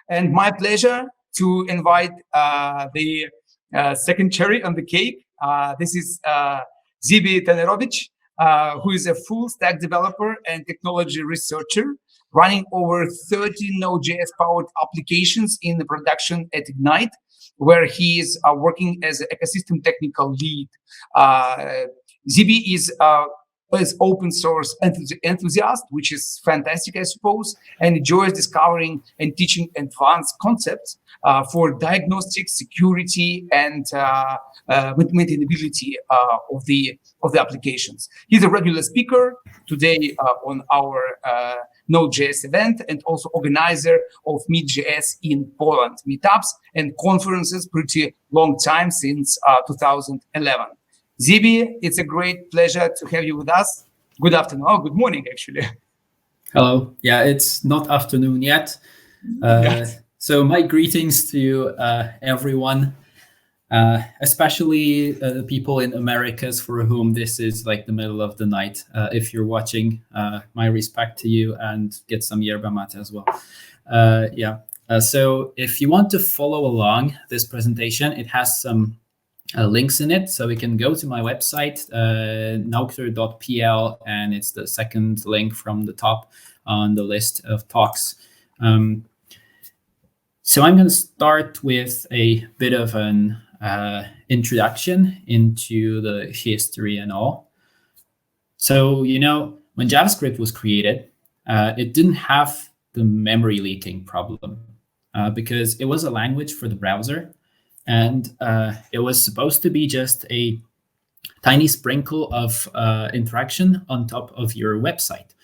And my pleasure to invite the second cherry on the cake. This is Zbyszek Tenerowicz, who is a full stack developer and technology researcher, running over 30 Node.js powered applications in the production at Egnyte, where he is working as an ecosystem technical lead. Zby is open source enthusiast, which is fantastic, I suppose, and enjoys discovering and teaching advanced concepts for diagnostics, security, and maintainability of the applications. He's a regular speaker today on our Node.js event, and also organizer of Meet.js in Poland meetups and conferences pretty long time, since 2011. Zby, it's a great pleasure to have you with us. Good afternoon. Oh, good morning, actually. Hello. Yeah, it's not afternoon yet. So my greetings to everyone, especially the people in Americas for whom this is like the middle of the night. If you're watching, my respect to you, and get some yerba mate as well. So if you want to follow along this presentation, it has some links in it, so we can go to my website, naukter.pl, and it's the second link from the top on the list of talks. So I'm going to start with a bit of an introduction into the history and all. So, when JavaScript was created, it didn't have the memory leaking problem because it was a language for the browser. And it was supposed to be just a tiny sprinkle of interaction on top of your website.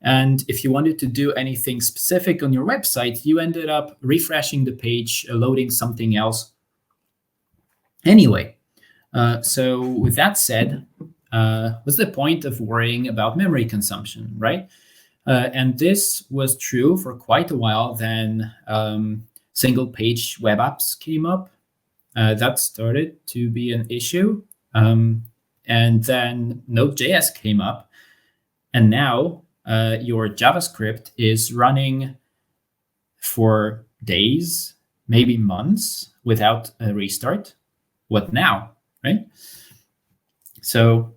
And if you wanted to do anything specific on your website, you ended up refreshing the page, loading something else. Anyway, so with that said, what's the point of worrying about memory consumption, right? And this was true for quite a while. Then single page web apps came up. That started to be an issue. And then Node.js came up. And now your JavaScript is running for days, maybe months, without a restart. What now, right? So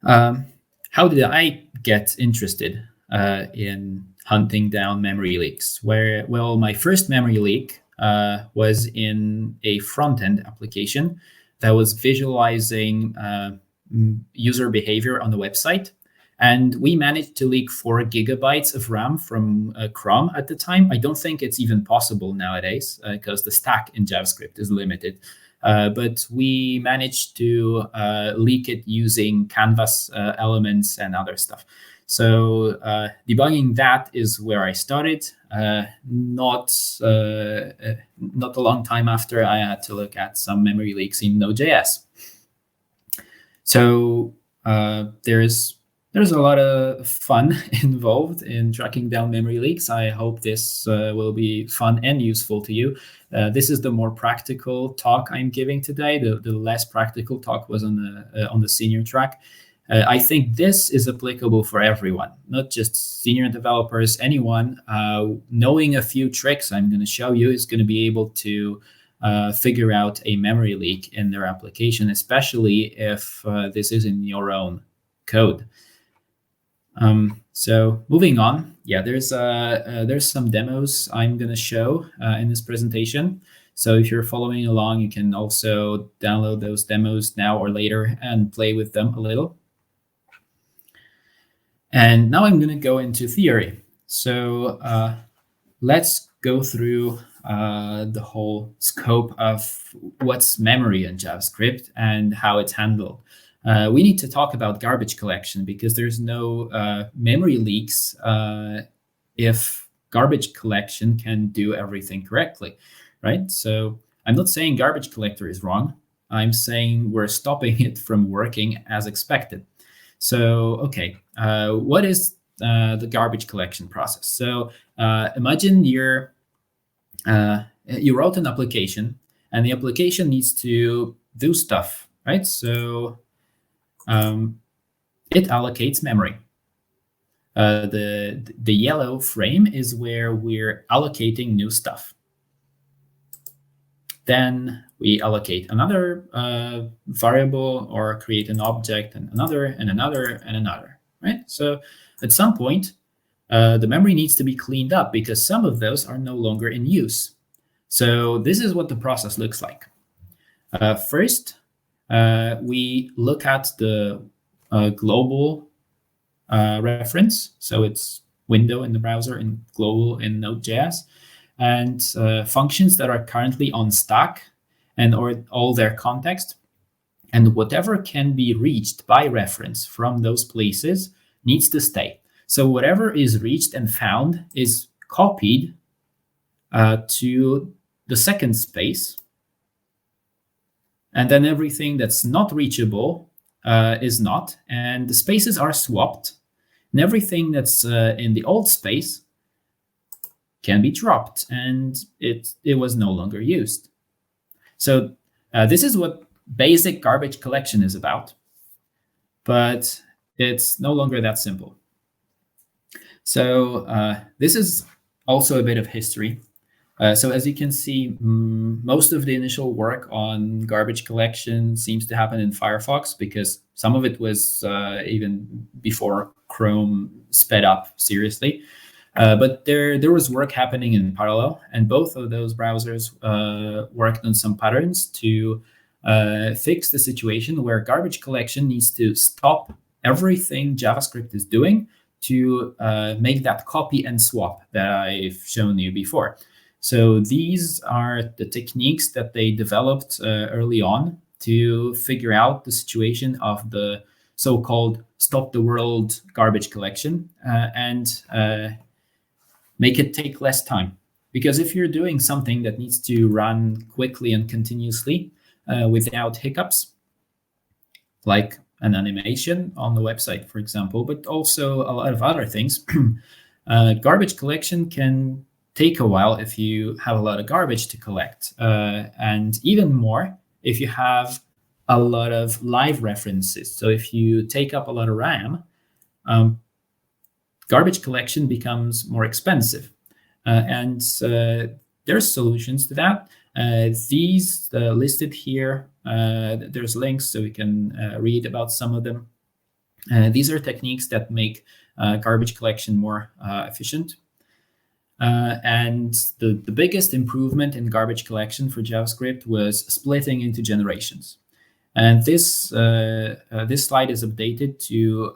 how did I get interested in hunting down memory leaks? Well, my first memory leak was in a front-end application that was visualizing user behavior on the website. And we managed to leak 4 gigabytes of RAM from Chrome at the time. I don't think it's even possible nowadays because the stack in JavaScript is limited. But we managed to leak it using Canvas elements and other stuff. So debugging that is where I started. Not a long time after, I had to look at some memory leaks in Node.js. So there's a lot of fun involved in tracking down memory leaks. I hope this will be fun and useful to you. This is the more practical talk I'm giving today. The less practical talk was on the senior track. I think this is applicable for everyone, not just senior developers. Anyone knowing a few tricks I'm going to show you is going to be able to figure out a memory leak in their application, especially if this is in your own code. So moving on, there's some demos I'm going to show in this presentation. So if you're following along, you can also download those demos now or later and play with them a little. And now I'm going to go into theory. So let's go through the whole scope of what's memory in JavaScript and how it's handled. We need to talk about garbage collection because there's no memory leaks if garbage collection can do everything correctly, right? So I'm not saying garbage collector is wrong. I'm saying we're stopping it from working as expected. So, okay, what is the garbage collection process? So imagine you wrote an application and the application needs to do stuff, right? So it allocates memory. The yellow frame is where we're allocating new stuff. Then we allocate another variable or create an object and another and another and another, right? So at some point, the memory needs to be cleaned up because some of those are no longer in use. So this is what the process looks like. First, we look at the global reference. So it's window in the browser and global in Node.js, and functions that are currently on stack and or all their context. And whatever can be reached by reference from those places needs to stay. So whatever is reached and found is copied to the second space. And then everything that's not reachable is not. And the spaces are swapped. And everything that's in the old space can be dropped. And it was no longer used. So this is what basic garbage collection is about. But it's no longer that simple. So this is also a bit of history. So as you can see, most of the initial work on garbage collection seems to happen in Firefox because some of it was even before Chrome sped up seriously. But there was work happening in parallel, and both of those browsers worked on some patterns to fix the situation where garbage collection needs to stop everything JavaScript is doing to make that copy and swap that I've shown you before. So these are the techniques that they developed early on to figure out the situation of the so-called stop the world garbage collection and make it take less time. Because if you're doing something that needs to run quickly and continuously without hiccups, like an animation on the website, for example, but also a lot of other things, garbage collection can take a while if you have a lot of garbage to collect, and even more if you have a lot of live references. So if you take up a lot of RAM, garbage collection becomes more expensive. And there's solutions to that. These listed here, there's links so we can read about some of them. These are techniques that make garbage collection more efficient. And the biggest improvement in garbage collection for JavaScript was splitting into generations. And this slide is updated to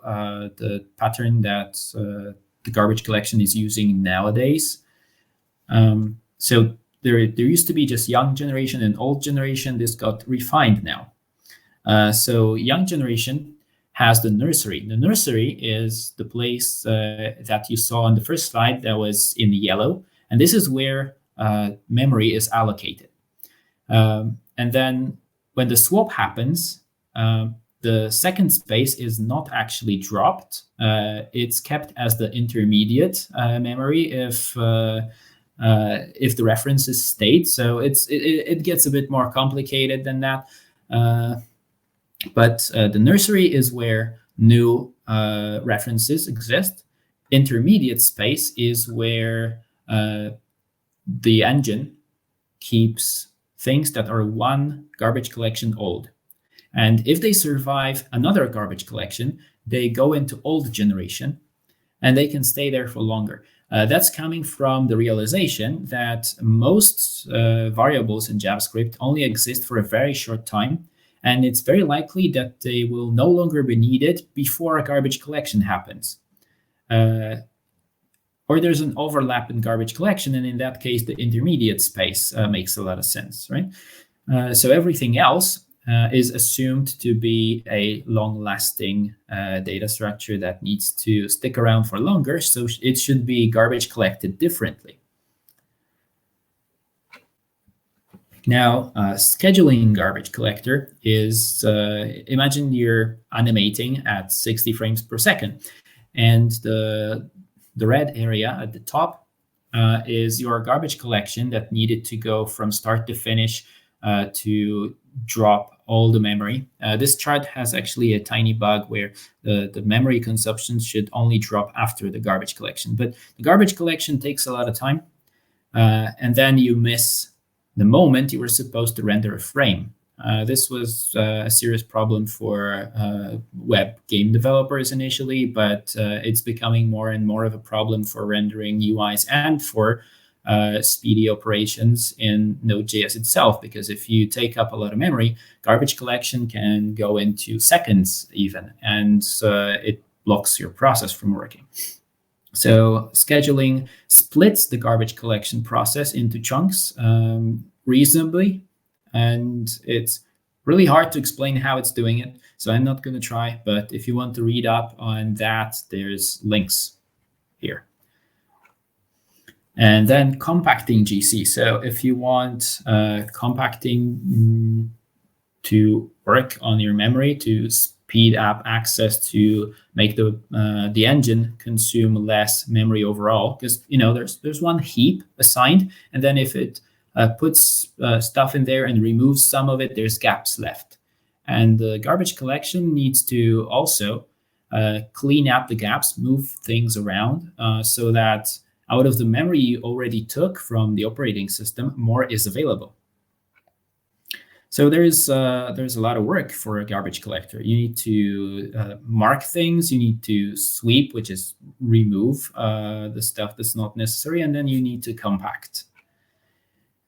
the pattern that the garbage collection is using nowadays. So there used to be just young generation and old generation. This got refined now. So young generation has the nursery. The nursery is the place that you saw on the first slide that was in yellow. And this is where memory is allocated. And then when the swap happens, the second space is not actually dropped. It's kept as the intermediate memory if the reference is stayed. So it gets a bit more complicated than that. But the nursery is where new references exist. Intermediate space is where the engine keeps things that are one garbage collection old. And if they survive another garbage collection, they go into old generation and they can stay there for longer. That's coming from the realization that most variables in JavaScript only exist for a very short time. And it's very likely that they will no longer be needed before a garbage collection happens. Or there's an overlap in garbage collection, and in that case, the intermediate space makes a lot of sense, right? So everything else is assumed to be a long-lasting data structure that needs to stick around for longer, so it should be garbage collected differently. Now, scheduling garbage collector is, imagine you're animating at 60 frames per second. And the red area at the top is your garbage collection that needed to go from start to finish to drop all the memory. This chart has actually a tiny bug where the memory consumption should only drop after the garbage collection. But the garbage collection takes a lot of time. And then you miss the moment you were supposed to render a frame. This was a serious problem for web game developers initially, but it's becoming more and more of a problem for rendering UIs and for speedy operations in Node.js itself, because if you take up a lot of memory, garbage collection can go into seconds even, and it blocks your process from working. So scheduling splits the garbage collection process into chunks reasonably, and it's really hard to explain how it's doing it. So I'm not going to try, but if you want to read up on that, there's links here. And then compacting GC. So if you want compacting to work on your memory to speed up access, to make the engine consume less memory overall, because there's one heap assigned, and then if it puts stuff in there and removes some of it, there's gaps left. And the garbage collection needs to also clean up the gaps, move things around so that out of the memory you already took from the operating system, more is available. So there's a lot of work for a garbage collector. You need to mark things, you need to sweep, which is remove the stuff that's not necessary, and then you need to compact.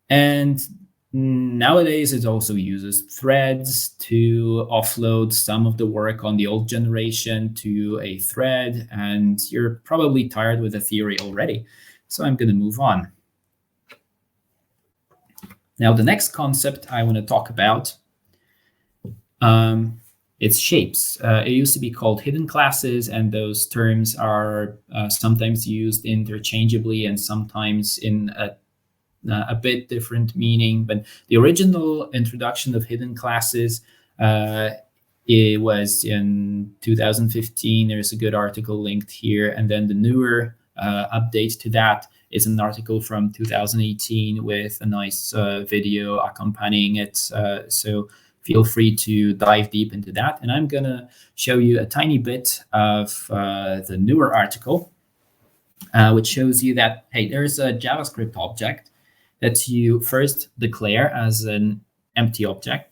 And nowadays it also uses threads to offload some of the work on the old generation to a thread, and you're probably tired with the theory already. So I'm going to move on. Now, the next concept I want to talk about, it's shapes. It used to be called hidden classes, and those terms are sometimes used interchangeably and sometimes in a bit different meaning. But the original introduction of hidden classes, it was in 2015. There's a good article linked here. And then the newer update to that is an article from 2018 with a nice video accompanying it. So feel free to dive deep into that. And I'm going to show you a tiny bit of the newer article, which shows you that, hey, there's a JavaScript object that you first declare as an empty object,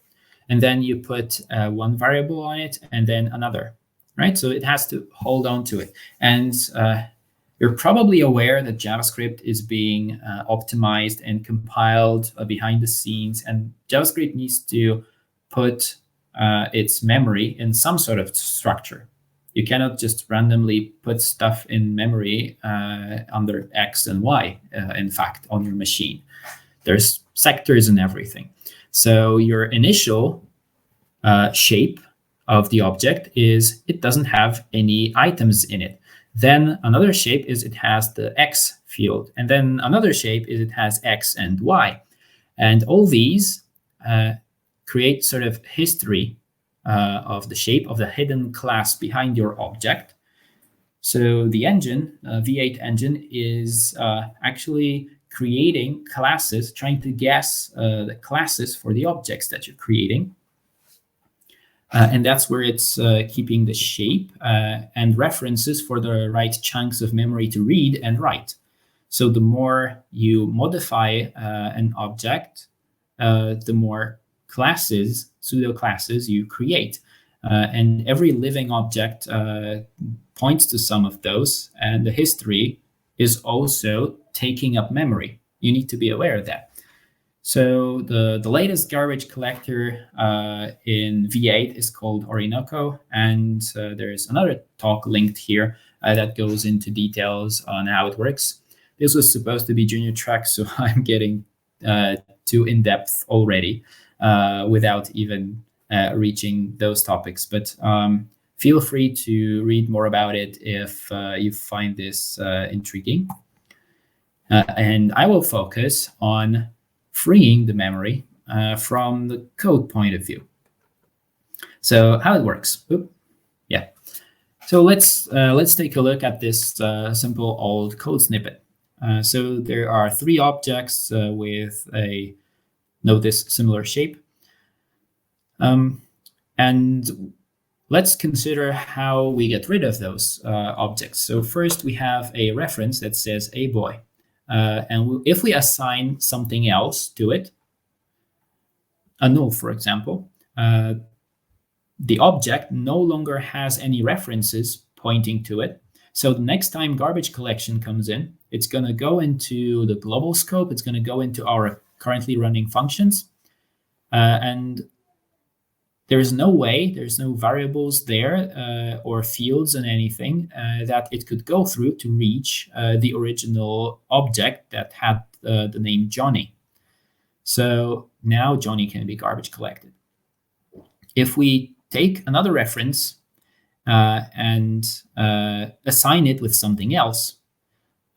and then you put one variable on it and then another, right? So it has to hold on to it. And you're probably aware that JavaScript is being optimized and compiled behind the scenes, and JavaScript needs to put its memory in some sort of structure. You cannot just randomly put stuff in memory under X and Y, in fact, on your machine. There's sectors and everything. So your initial shape of the object is it doesn't have any items in it. Then another shape is it has the X field. And then another shape is it has X and Y. And all these create sort of history of the shape of the hidden class behind your object. So the engine, V8 engine, is actually creating classes, trying to guess the classes for the objects that you're creating. And that's where it's keeping the shape and references for the right chunks of memory to read and write. So the more you modify an object, the more classes, pseudo classes you create. And every living object points to some of those. And the history is also taking up memory. You need to be aware of that. So the latest garbage collector in V8 is called Orinoco, and there's another talk linked here that goes into details on how it works. This was supposed to be junior track, so I'm getting too in-depth already without even reaching those topics. But feel free to read more about it if you find this intriguing. And I will focus on freeing the memory from the code point of view. So how it works. Yeah. So let's take a look at this simple old code snippet. So there are three objects with a, notice, similar shape. And let's consider how we get rid of those objects. So first we have a reference that says a boy. And if we assign something else to it, a null, for example, the object no longer has any references pointing to it. So the next time garbage collection comes in, it's going to go into the global scope. It's going to go into our currently running functions. And there's no way, there's no variables there or fields and anything that it could go through to reach the original object that had the name Johnny. So now Johnny can be garbage collected. If we take another reference and assign it with something else,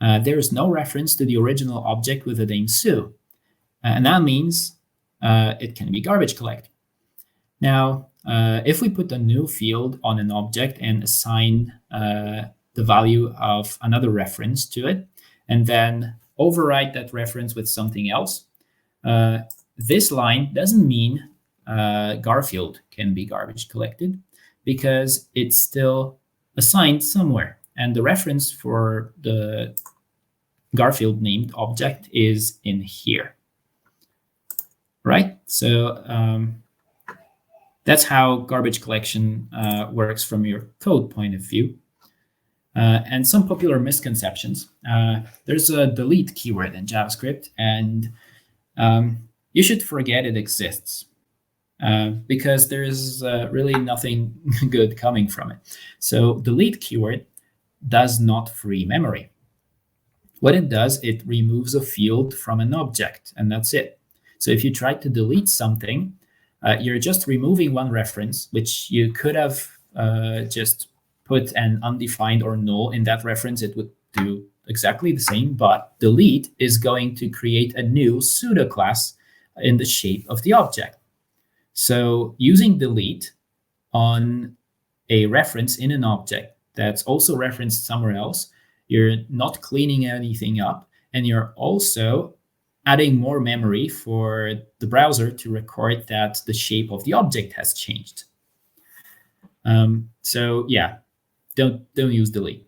there is no reference to the original object with the name Sue. And that means it can be garbage collected. Now, if we put a new field on an object and assign the value of another reference to it, and then override that reference with something else, this line doesn't mean Garfield can be garbage collected, because it's still assigned somewhere. And the reference for the Garfield named object is in here, right? So that's how garbage collection works from your code point of view. And some popular misconceptions. There's a delete keyword in JavaScript, and you should forget it exists because there's really nothing good coming from it. So delete keyword does not free memory. What it does, it removes a field from an object, and that's it. So if you try to delete something, you're just removing one reference, which you could have just put an undefined or null in that reference. It would do exactly the same, but delete is going to create a new pseudo class in the shape of the object. So using delete on a reference in an object that's also referenced somewhere else, you're not cleaning anything up, and you're also adding more memory for the browser to record that the shape of the object has changed. So yeah, don't use delete.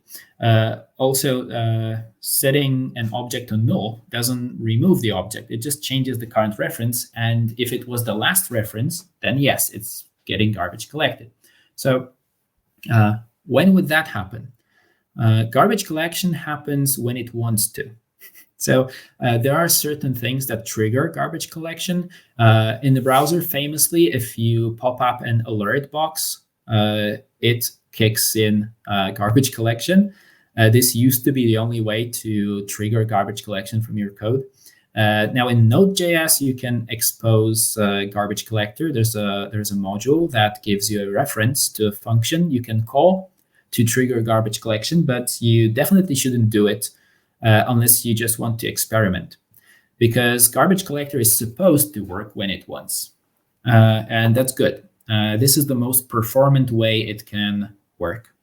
Also, setting an object to null doesn't remove the object. It just changes the current reference. And if it was the last reference, then yes, it's getting garbage collected. So when would that happen? Garbage collection happens when it wants to. So there are certain things that trigger garbage collection. In the browser, famously, if you pop up an alert box, it kicks in garbage collection. This used to be the only way to trigger garbage collection from your code. Now in Node.js, you can expose garbage collector. There's a module that gives you a reference to a function you can call to trigger garbage collection, but you definitely shouldn't do it unless you just want to experiment, because garbage collector is supposed to work when it wants. And that's good. This is the most performant way it can work.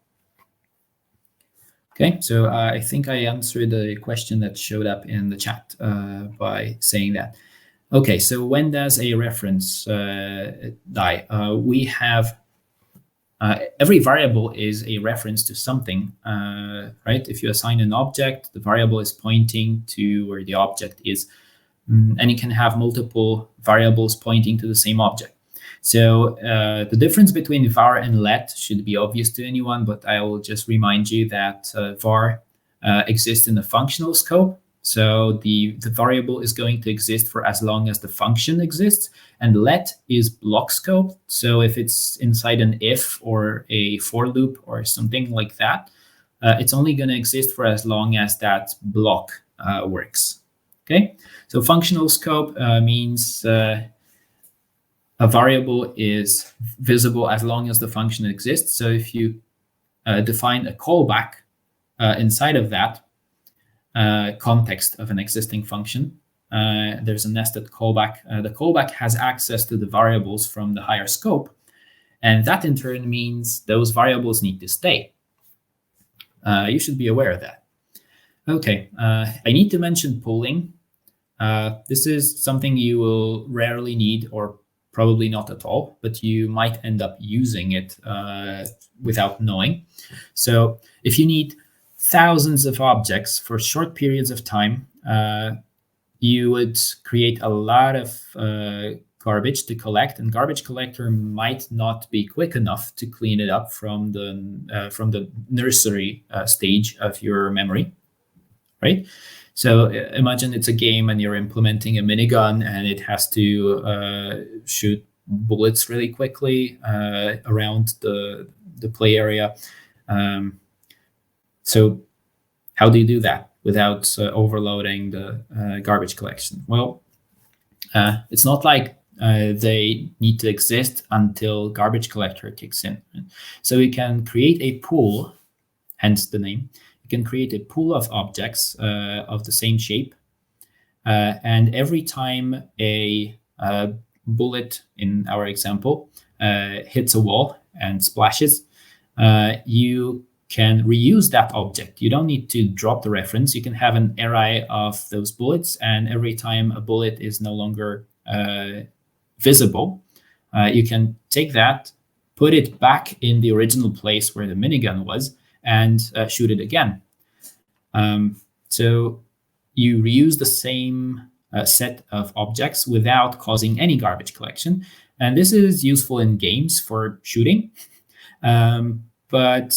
Okay, so I think I answered the question that showed up in the chat by saying that. Okay, so when does a reference die? We have every variable is a reference to something, right? If you assign an object, the variable is pointing to where the object is, and you can have multiple variables pointing to the same object. So the difference between var and let should be obvious to anyone, but I will just remind you that var exists in the functional scope. So the variable is going to exist for as long as the function exists, and let is block scope. So if it's inside an if or a for loop or something like that, it's only going to exist for as long as that block works. Okay, so functional scope means a variable is visible as long as the function exists. So if you define a callback inside of that context of an existing function, there's a nested callback. The callback has access to the variables from the higher scope, and that in turn means those variables need to stay. You should be aware of that. Okay, I need to mention pooling. This is something you will rarely need, or probably not at all, but you might end up using it without knowing. So if you need thousands of objects for short periods of time, you would create a lot of garbage to collect, and garbage collector might not be quick enough to clean it up from the nursery stage of your memory, right? So imagine it's a game and you're implementing a minigun and it has to shoot bullets really quickly around the play area. So how do you do that without overloading the garbage collection? Well, it's not like they need to exist until garbage collector kicks in. So we can create a pool, hence the name. You can create a pool of objects of the same shape. And every time a bullet, in our example, hits a wall and splashes, you can reuse that object. You don't need to drop the reference. You can have an array of those bullets, and every time a bullet is no longer visible, you can take that, put it back in the original place where the minigun was, and shoot it again. So you reuse the same set of objects without causing any garbage collection. And this is useful in games for shooting. But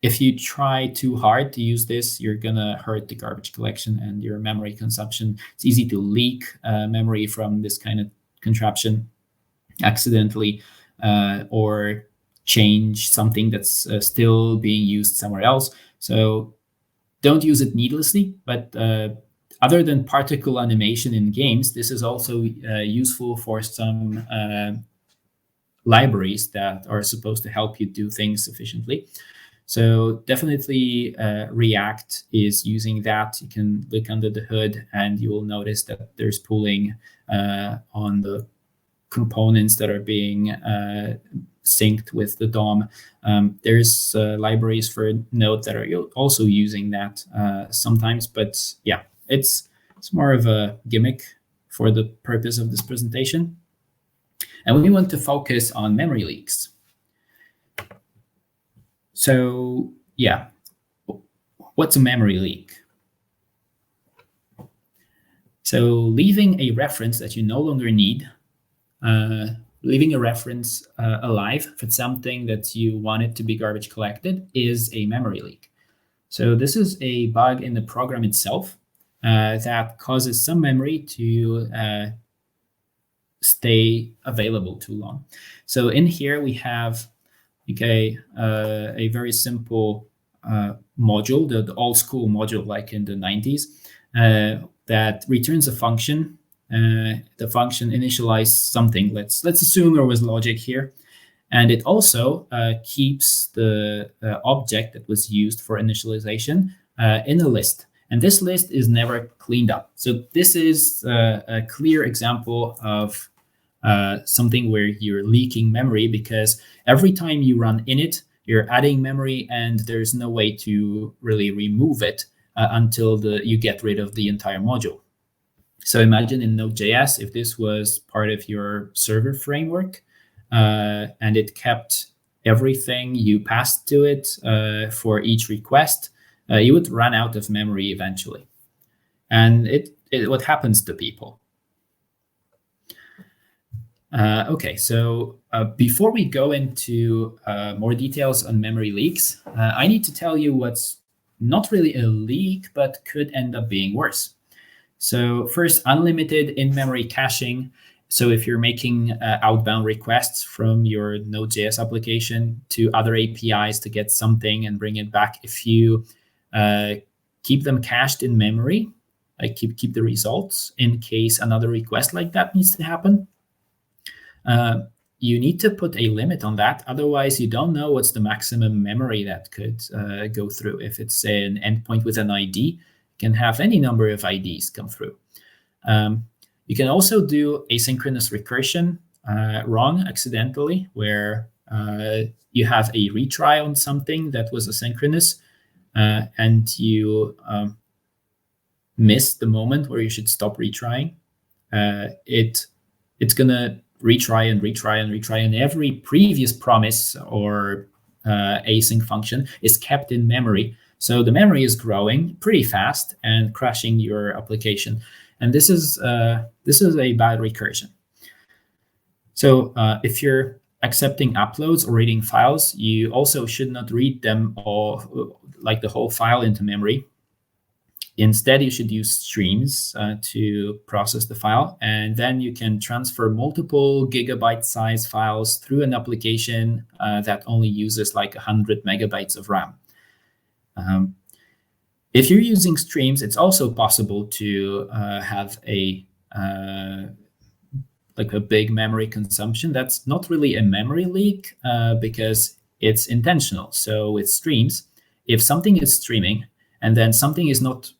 if you try too hard to use this, you're going to hurt the garbage collection and your memory consumption. It's easy to leak memory from this kind of contraption accidentally, or change something that's still being used somewhere else. So don't use it needlessly. But other than particle animation in games, this is also useful for some libraries that are supposed to help you do things efficiently. So definitely React is using that. You can look under the hood and you will notice that there's pooling on the components that are being synced with the DOM. There's libraries for Node that are also using that sometimes, but yeah, it's more of a gimmick for the purpose of this presentation. And we want to focus on memory leaks. So yeah, what's a memory leak? So leaving a reference that you no longer need, leaving a reference alive for something that you want it to be garbage collected, is a memory leak. So this is a bug in the program itself that causes some memory to stay available too long. So in here we have a very simple module, the old school module like in the 90s, that returns a function. The function initialized something. Let's assume there was logic here, and it also keeps the object that was used for initialization in a list. And this list is never cleaned up. So this is a clear example of something where you're leaking memory, because every time you run init, you're adding memory, and there's no way to really remove it until you get rid of the entire module. So imagine in Node.js, if this was part of your server framework and it kept everything you passed to it for each request, you would run out of memory eventually. And what happens to people? Okay, so before we go into more details on memory leaks, I need to tell you what's not really a leak, but could end up being worse. So first, unlimited in-memory caching. So if you're making outbound requests from your Node.js application to other APIs to get something and bring it back, if you keep them cached in memory, like keep the results in case another request like that needs to happen, you need to put a limit on that. Otherwise, you don't know what's the maximum memory that could go through. If it's an endpoint with an ID, can have any number of IDs come through. You can also do asynchronous recursion wrong accidentally, where you have a retry on something that was asynchronous, and you miss the moment where you should stop retrying. It it's going to retry and retry and retry, and every previous promise or async function is kept in memory. So the memory is growing pretty fast and crashing your application. And this is a bad recursion. So if you're accepting uploads or reading files, you also should not read them all, like the whole file, into memory. Instead, you should use streams to process the file, and then you can transfer multiple gigabyte size files through an application that only uses like 100 megabytes of RAM. If you're using streams, it's also possible to have a big memory consumption. That's not really a memory leak because it's intentional. So with streams, if something is streaming and then something is not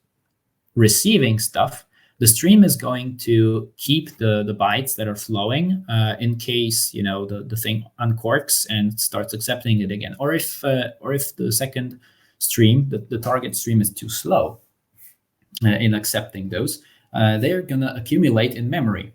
receiving stuff, the stream is going to keep the bytes that are flowing in case the thing uncorks and starts accepting it again, or if the second stream, the target stream, is too slow in accepting those, they're going to accumulate in memory.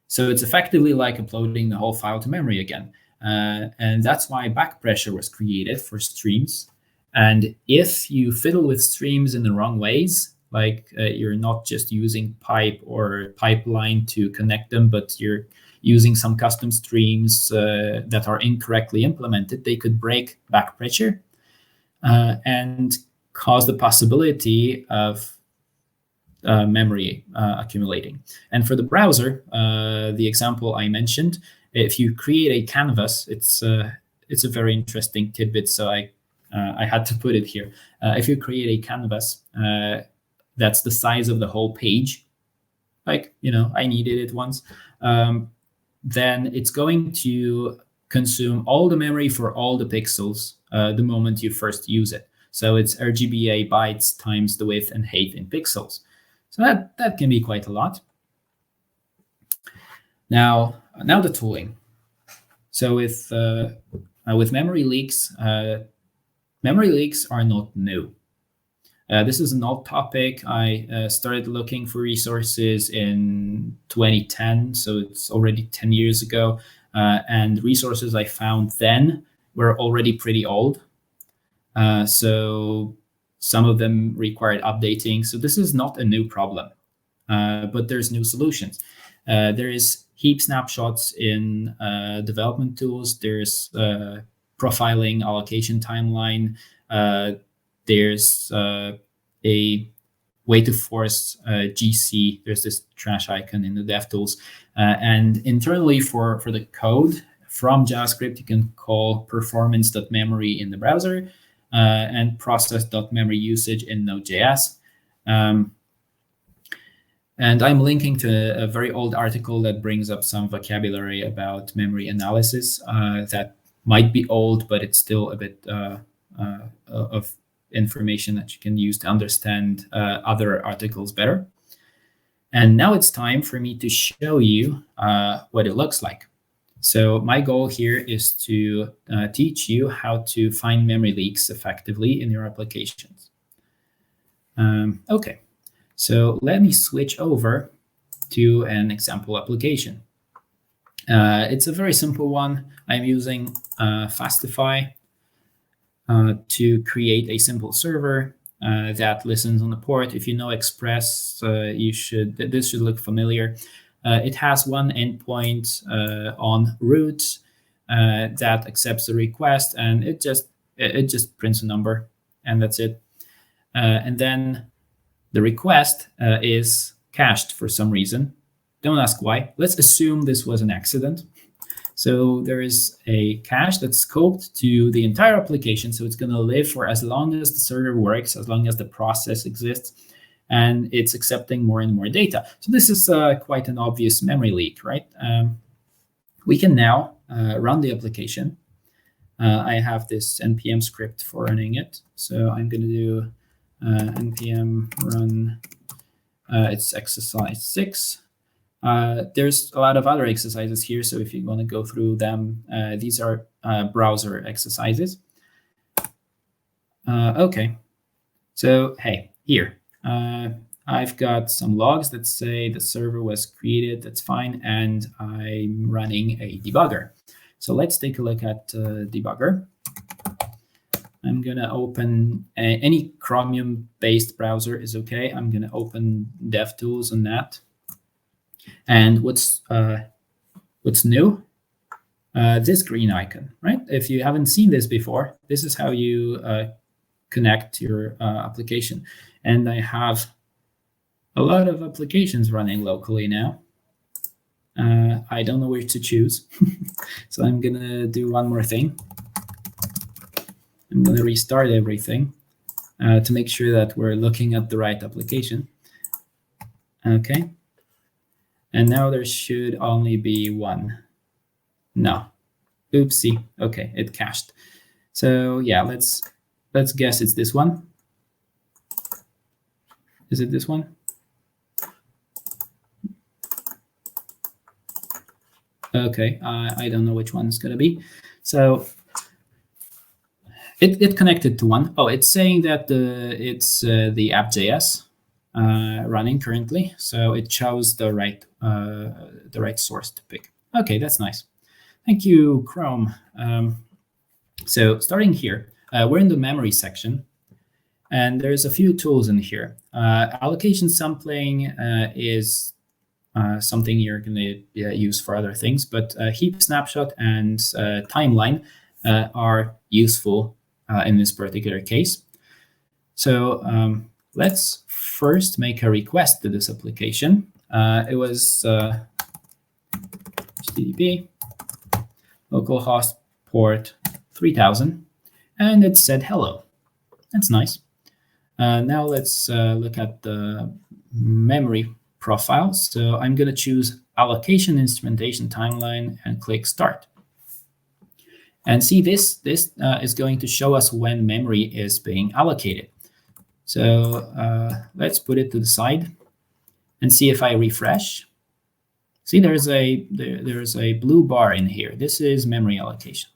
So it's effectively like uploading the whole file to memory again, and that's why back pressure was created for streams. And if you fiddle with streams in the wrong ways, like you're not just using pipe or pipeline to connect them, but you're using some custom streams that are incorrectly implemented, they could break back pressure and cause the possibility of memory accumulating. And for the browser, the example I mentioned, if you create a canvas, it's a very interesting tidbit, so I had to put it here. If you create a canvas that's the size of the whole page, like, I needed it once, then it's going to consume all the memory for all the pixels the moment you first use it. So it's RGBA bytes times the width and height in pixels. So that can be quite a lot. Now the tooling. So with memory leaks are not new. This is an old topic. I started looking for resources in 2010, so it's already 10 years ago. And resources I found then were already pretty old. So some of them required updating. So this is not a new problem, but there's new solutions. There is Heap snapshots in development tools. There's profiling, allocation timeline. There's a way to force GC. There's this trash icon in the DevTools. And internally for the code from JavaScript, you can call performance.memory in the browser and process.memory usage in Node.js. And I'm linking to a very old article that brings up some vocabulary about memory analysis that might be old, but it's still a bit of information that you can use to understand other articles better. And now it's time for me to show you what it looks like. So my goal here is to teach you how to find memory leaks effectively in your applications. Okay, so let me switch over to an example application. It's a very simple one. I'm using Fastify to create a simple server that listens on the port. If you know Express, this should look familiar. It has one endpoint on root that accepts the request, and it just prints a number, and that's it. And then the request is cached for some reason. Don't ask why. Let's assume this was an accident. So there is a cache that's scoped to the entire application. So it's going to live for as long as the server works, as long as the process exists, and it's accepting more and more data. So this is quite an obvious memory leak, right? We can now run the application. I have this npm script for running it. So I'm going to do npm run, it's exercise 6. There's a lot of other exercises here, so if you want to go through them, these are browser exercises. Okay, so hey, here, I've got some logs that say the server was created. That's fine. And I'm running a debugger. So let's take a look at debugger. I'm going to open any Chromium-based browser is OK. I'm going to open DevTools on that. And what's new? This green icon, right? If you haven't seen this before, this is how you connect your application. And I have a lot of applications running locally now. I don't know which to choose. So I'm going to do one more thing. I'm going to restart everything to make sure that we're looking at the right application. OK. And now there should only be one. No. Oopsie. OK, it cached. So yeah, let's guess it's this one. Is it this one? OK, I don't know which one it's going to be. So it connected to one. Oh, it's saying that it's the app.js running currently. So it chose the right source to pick. OK, that's nice. Thank you, Chrome. So starting here, we're in the memory section. And there's a few tools in here. Allocation sampling is something you're going to use for other things. But Heap, snapshot, and timeline are useful in this particular case. So let's first make a request to this application. It was HTTP localhost port 3000, and it said hello. That's nice. Now let's look at the memory profile. So I'm going to choose allocation instrumentation timeline and click start. And see, this is going to show us when memory is being allocated. So let's put it to the side and see if I refresh. See, there's a blue bar in here. This is memory allocation.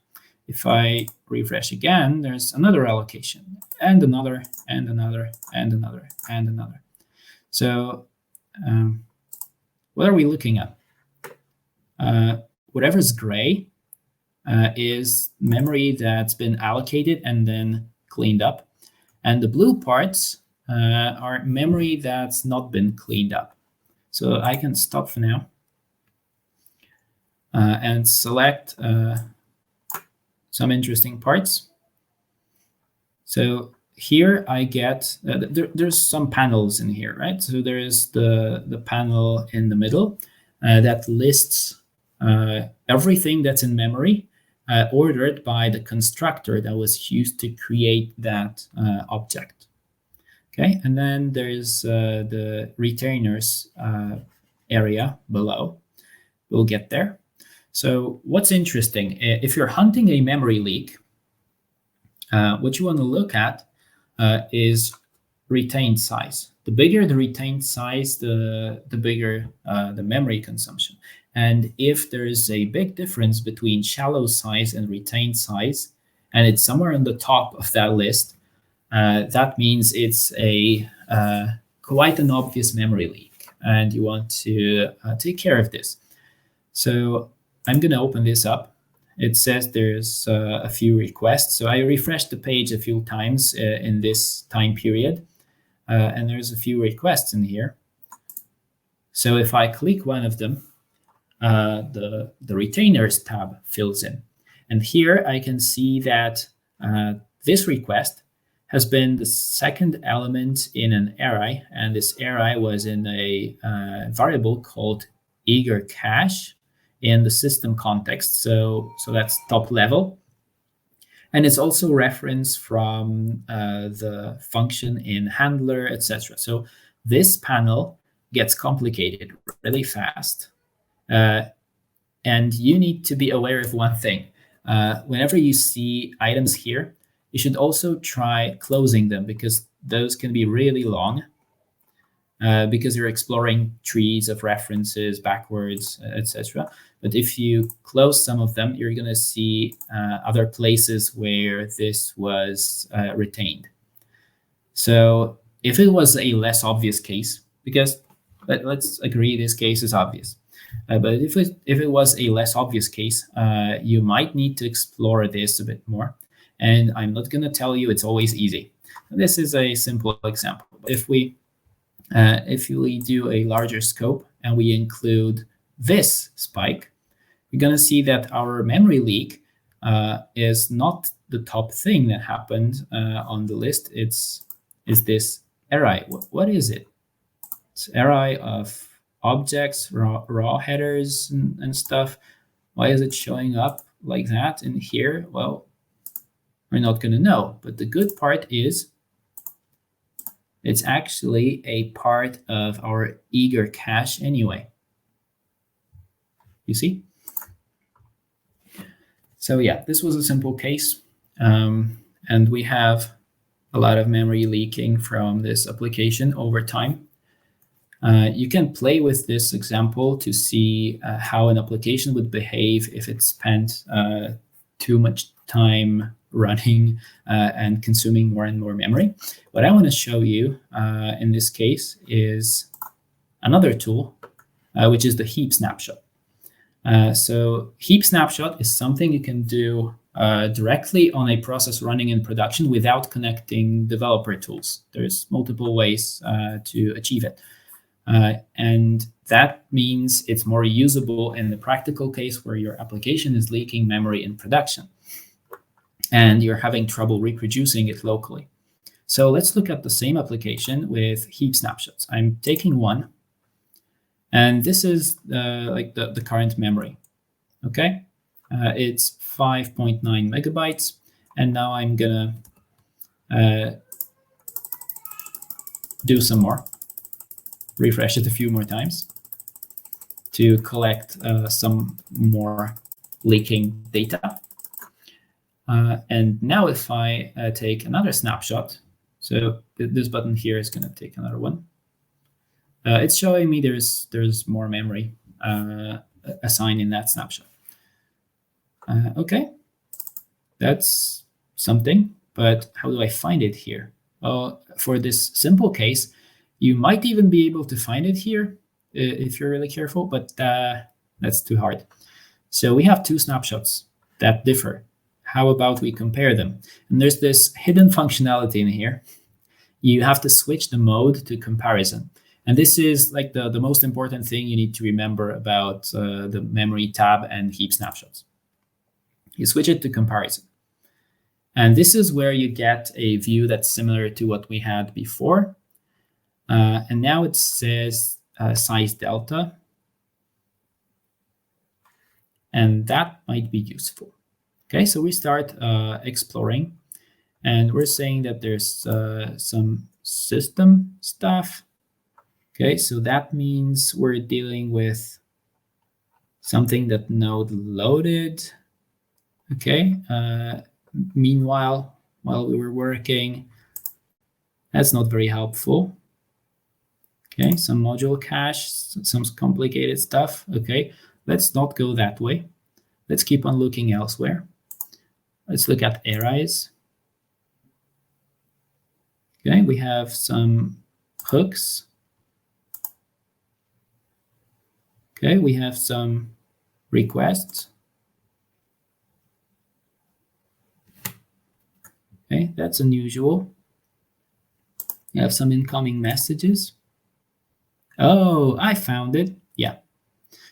If I refresh again, there's another allocation, and another, and another, and another, and another. So what are we looking at? Whatever's gray is memory that's been allocated and then cleaned up. And the blue parts are memory that's not been cleaned up. So I can stop for now and select some interesting parts. So here I get, there's some panels in here, right? So there is the panel in the middle that lists everything that's in memory ordered by the constructor that was used to create that object. Okay, and then there's the retainers area below. We'll get there. So what's interesting, if you're hunting a memory leak, what you want to look at is retained size. The bigger the retained size, the bigger the memory consumption. And if there is a big difference between shallow size and retained size, and it's somewhere on the top of that list, that means it's a quite an obvious memory leak, and you want to take care of this. So I'm going to open this up. It says there's a few requests. So I refreshed the page a few times in this time period, and there's a few requests in here. So if I click one of them, the retainers tab fills in. And here I can see that this request has been the second element in an array, and this array was in a variable called eager cache in the system context. So that's top level. And it's also referenced from the function in handler, etc. So this panel gets complicated really fast. And you need to be aware of one thing. Whenever you see items here, you should also try closing them, because those can be really long, because you're exploring trees of references backwards, etc. But if you close some of them, you're going to see other places where this was retained. So if it was a less obvious case, because let's agree this case is obvious, but if it was a less obvious case, you might need to explore this a bit more. And I'm not going to tell you it's always easy. This is a simple example. If we do a larger scope and we include this spike, we're going to see that our memory leak is not the top thing that happened on the list. Is this array. What is it? It's array of objects, raw headers and stuff. Why is it showing up like that in here? Well, we're not going to know. But the good part is it's actually a part of our eager cache anyway. You see? So yeah, this was a simple case. And we have a lot of memory leaking from this application over time. You can play with this example to see how an application would behave if it spent too much time running and consuming more and more memory. What I want to show you in this case is another tool, which is the Heap snapshot. So Heap snapshot is something you can do directly on a process running in production without connecting developer tools. There's multiple ways to achieve it. And that means it's more usable in the practical case where your application is leaking memory in production and you're having trouble reproducing it locally. So let's look at the same application with Heap snapshots. I'm taking one, and this is like the current memory. Okay, it's 5.9 megabytes, and now I'm gonna do some more. Refresh it a few more times to collect some more leaking data. And now if I take another snapshot, so this button here is going to take another one. It's showing me there's more memory assigned in that snapshot. Okay, that's something, but how do I find it here? Well, for this simple case, you might even be able to find it here if you're really careful, but that's too hard. So we have two snapshots that differ. How about we compare them? And there's this hidden functionality in here. You have to switch the mode to comparison. And this is like the most important thing you need to remember about the memory tab and Heap snapshots. You switch it to comparison. And this is where you get a view that's similar to what we had before. And now it says size delta. And that might be useful. Okay, so we start exploring. And we're saying that there's some system stuff. Okay, so that means we're dealing with something that Node loaded. Okay, meanwhile, while we were working, that's not very helpful. Okay, some module cache, some complicated stuff. Okay, let's not go that way. Let's keep on looking elsewhere. Let's look at arrays. Okay, we have some hooks. Okay, we have some requests. Okay, that's unusual. We have some incoming messages. Oh, I found it. Yeah.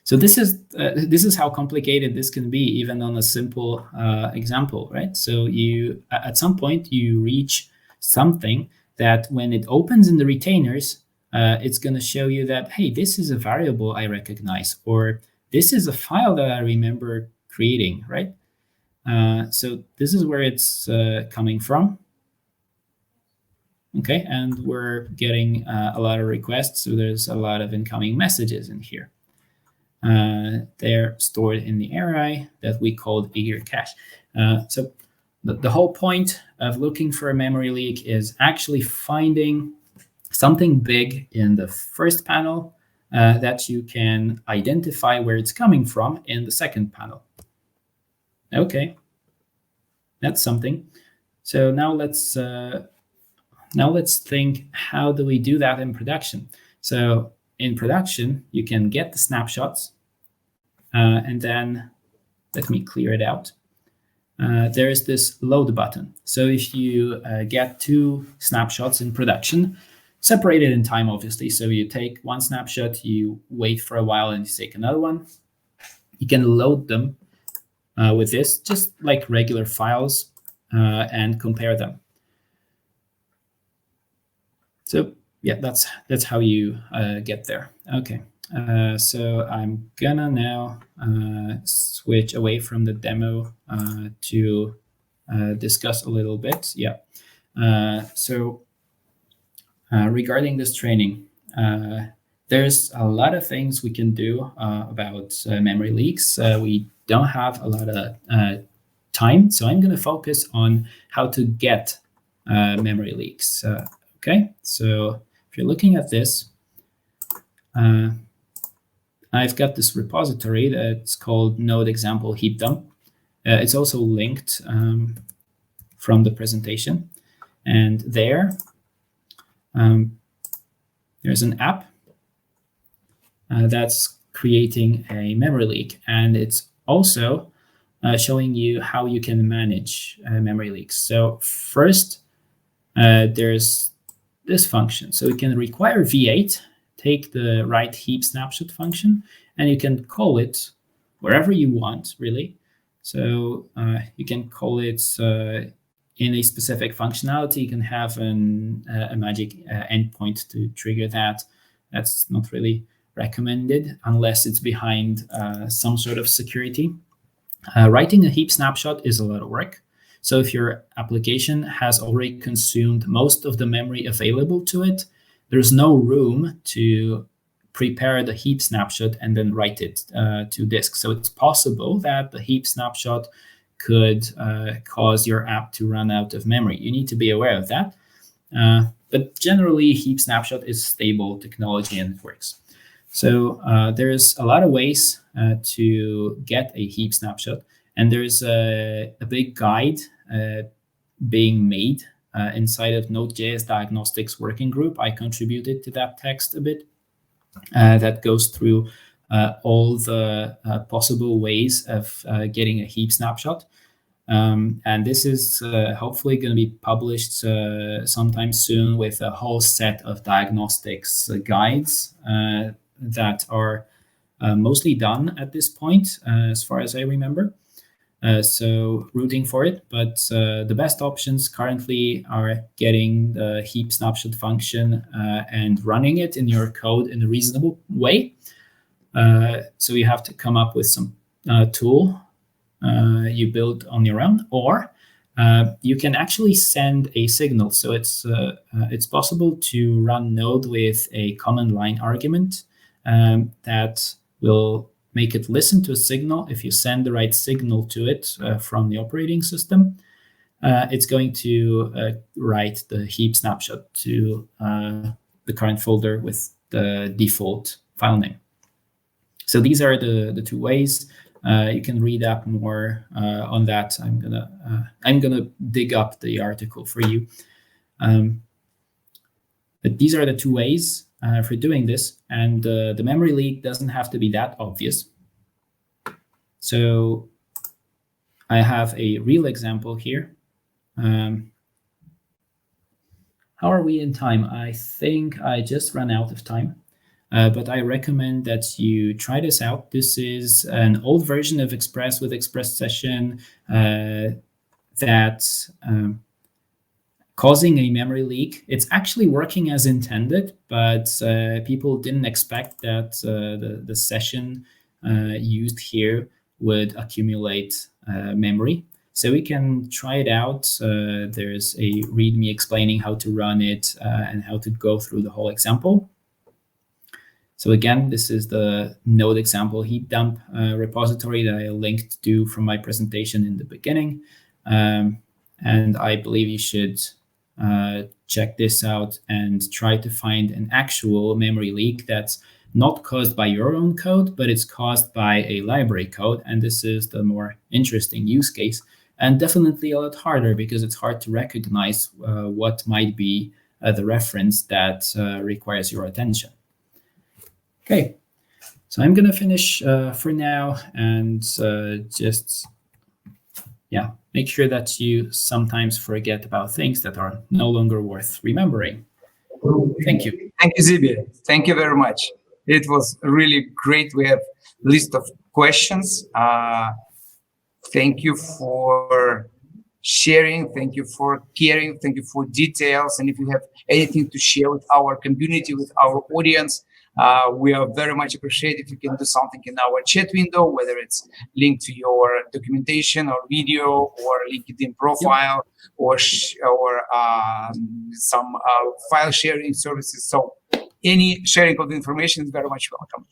So this is how complicated this can be, even on a simple example, right? So you at some point you reach something that when it opens in the retainers, it's going to show you that, hey, this is a variable I recognize, or this is a file that I remember creating, right? So this is where it's coming from. Okay, and we're getting a lot of requests, so there's a lot of incoming messages in here. They're stored in the array that we called eager cache. So the whole point of looking for a memory leak is actually finding something big in the first panel that you can identify where it's coming from in the second panel. Okay, that's something. So now let's now let's think, how do we do that in production? So in production, you can get the snapshots, and then let me clear it out. There is this load button. So if you get 2 snapshots in production, separated in time, obviously. So you take one snapshot, you wait for a while, and you take another one. You can load them with this, just like regular files, and compare them. So yeah, that's how you get there. Okay, so I'm gonna now switch away from the demo to discuss a little bit. Yeah, so regarding this training, there's a lot of things we can do about memory leaks. We don't have a lot of time, so I'm going to focus on how to get memory leaks. Okay, so if you're looking at this, I've got this repository that's called Node example heap dump. It's also linked from the presentation, and there's an app that's creating a memory leak, and it's also showing you how you can manage memory leaks. So first, there's this function. So you can require V8, take the write heap snapshot function, and you can call it wherever you want, really. So you can call it in a specific functionality. You can have a magic endpoint to trigger that. That's not really recommended unless it's behind some sort of security. Writing a heap snapshot is a lot of work. So if your application has already consumed most of the memory available to it, there's no room to prepare the heap snapshot and then write it to disk. So it's possible that the heap snapshot could cause your app to run out of memory. You need to be aware of that. But generally, heap snapshot is stable technology and it works. So there's a lot of ways to get a heap snapshot. And there's a big guide being made inside of Node.js Diagnostics Working Group. I contributed to that text a bit. That goes through all the possible ways of getting a heap snapshot. And this is hopefully going to be published sometime soon with a whole set of diagnostics guides that are mostly done at this point, as far as I remember. So rooting for it, but the best options currently are getting the heap snapshot function and running it in your code in a reasonable way. So you have to come up with some tool you build on your own, or you can actually send a signal. So it's possible to run Node with a command line argument that will make it listen to a signal. If you send the right signal to it from the operating system, it's going to write the heap snapshot to the current folder with the default file name. So these are the two ways. You can read up more on that. I'm gonna dig up the article for you. But these are the two ways for doing this, and the memory leak doesn't have to be that obvious. So I have a real example here. How are we in time? I think I just ran out of time, but I recommend that you try this out. This is an old version of Express with Express Session that's causing a memory leak. It's actually working as intended, but people didn't expect that the session used here would accumulate memory. So we can try it out. There's a README explaining how to run it and how to go through the whole example. So again, this is the Node example heap dump repository that I linked to from my presentation in the beginning. And I believe you should check this out and try to find an actual memory leak that's not caused by your own code, but it's caused by a library code. And this is the more interesting use case, and definitely a lot harder because it's hard to recognize what might be the reference that requires your attention. Okay, so I'm gonna finish for now, and just make sure that you sometimes forget about things that are no longer worth remembering. Thank you. Thank you, Zby. Thank you very much. It was really great. We have a list of questions. Thank you for sharing. Thank you for caring. Thank you for details. And if you have anything to share with our community, with our audience, we are very much appreciate if you can do something in our chat window, whether it's linked to your documentation or video or LinkedIn profile, or some file sharing services. So any sharing of the information is very much welcome.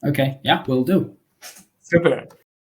Okay, yeah, will do. Super.